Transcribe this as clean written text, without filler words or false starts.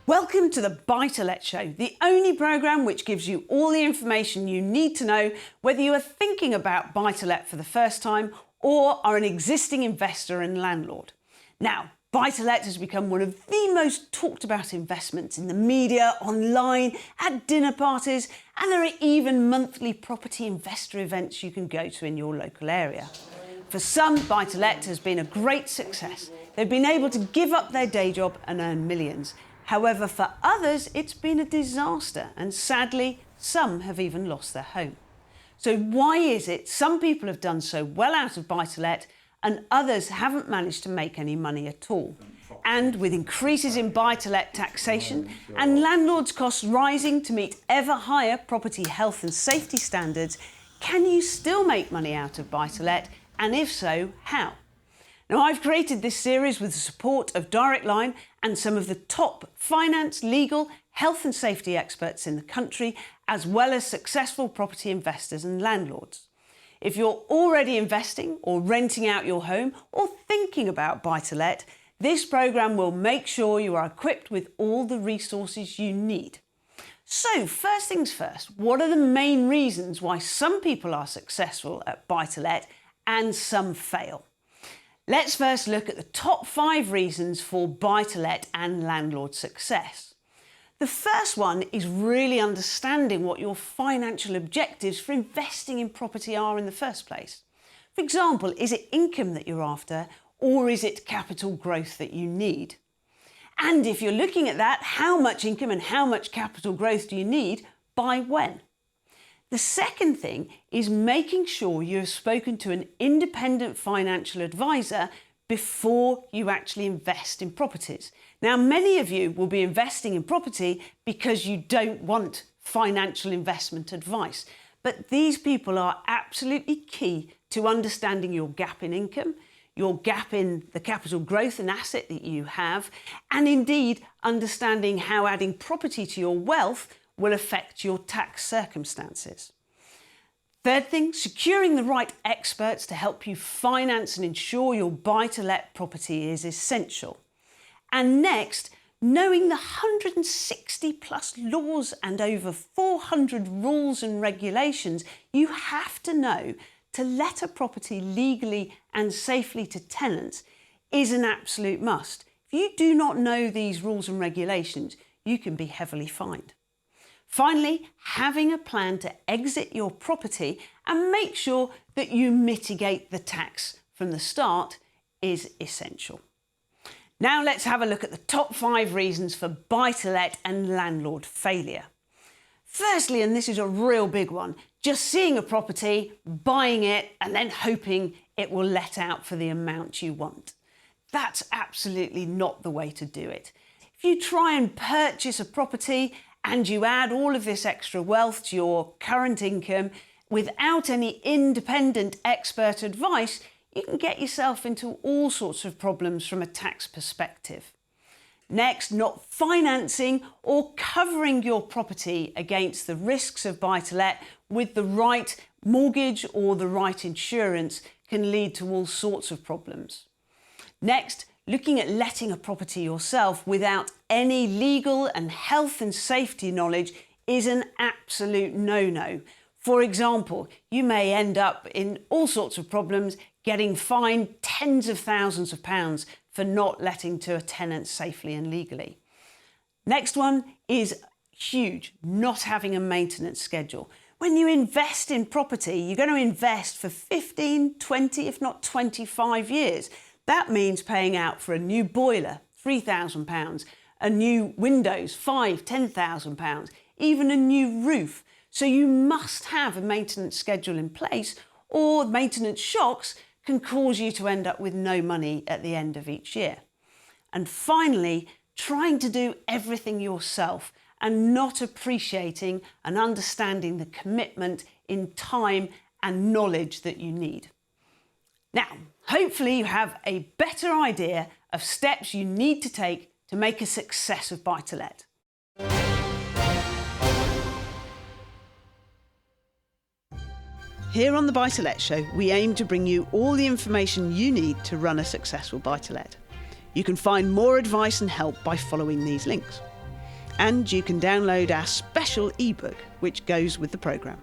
Welcome to the Buy to Let Show, the only programme which gives you all the information you need to know whether you are thinking about buy to let for the first time or are an existing investor and landlord. Now, buy to let has become one of the most talked about investments in the media, online, at dinner parties, and there are even monthly property investor events you can go to in your local area. For some, buy to let has been a great success. They've been able to give up their day job and earn millions. However, for others, it's been a disaster, and sadly, some have even lost their home. So why is it some people have done so well out of buy to let and others haven't managed to make any money at all? And with increases in buy to let taxation and landlords' costs rising to meet ever higher property health and safety standards, can you still make money out of buy to let? And if so, how? Now, I've created this series with the support of Direct Line and some of the top finance, legal, health and safety experts in the country, as well as successful property investors and landlords. If you're already investing or renting out your home or thinking about buy to let, this programme will make sure you are equipped with all the resources you need. So, first things first, what are the main reasons why some people are successful at buy to let and some fail? Let's first look at the top 5 reasons for buy to let and landlord success. The first one is really understanding what your financial objectives for investing in property are in the first place. For example, is it income that you're after, or is it capital growth that you need? And if you're looking at that, how much income and how much capital growth do you need by when? The second thing is making sure you have spoken to an independent financial advisor before you actually invest in properties. Now, many of you will be investing in property because you don't want financial investment advice, but these people are absolutely key to understanding your gap in income, your gap in the capital growth and asset that you have, and indeed understanding how adding property to your wealth will affect your tax circumstances. Third thing, securing the right experts to help you finance and ensure your buy-to-let property is essential. And next, knowing the 160 plus laws and over 400 rules and regulations you have to know to let a property legally and safely to tenants is an absolute must. If you do not know these rules and regulations, you can be heavily fined. Finally, having a plan to exit your property and make sure that you mitigate the tax from the start is essential. Now let's have a look at the top 5 reasons for buy-to-let and landlord failure. Firstly, and this is a real big one, just seeing a property, buying it, and then hoping it will let out for the amount you want. That's absolutely not the way to do it. If you try and purchase a property and you add all of this extra wealth to your current income without any independent expert advice, you can get yourself into all sorts of problems from a tax perspective. Next, not financing or covering your property against the risks of buy-to-let with the right mortgage or the right insurance can lead to all sorts of problems. Next, looking at letting a property yourself without any legal and health and safety knowledge is an absolute no-no. For example, you may end up in all sorts of problems, getting fined tens of thousands of pounds for not letting to a tenant safely and legally. Next one is huge, not having a maintenance schedule. When you invest in property, you're going to invest for 15, 20, if not 25 years. That means paying out for a new boiler, £3,000, a new windows, £5,000, £10,000, even a new roof. So you must have a maintenance schedule in place, or maintenance shocks can cause you to end up with no money at the end of each year. And finally, trying to do everything yourself and not appreciating and understanding the commitment in time and knowledge that you need. Now, hopefully you have a better idea of steps you need to take to make a success of buy-to-let. Here on the Buy to Let Show, we aim to bring you all the information you need to run a successful buy to let. You can find more advice and help by following these links. And you can download our special ebook, which goes with the programme.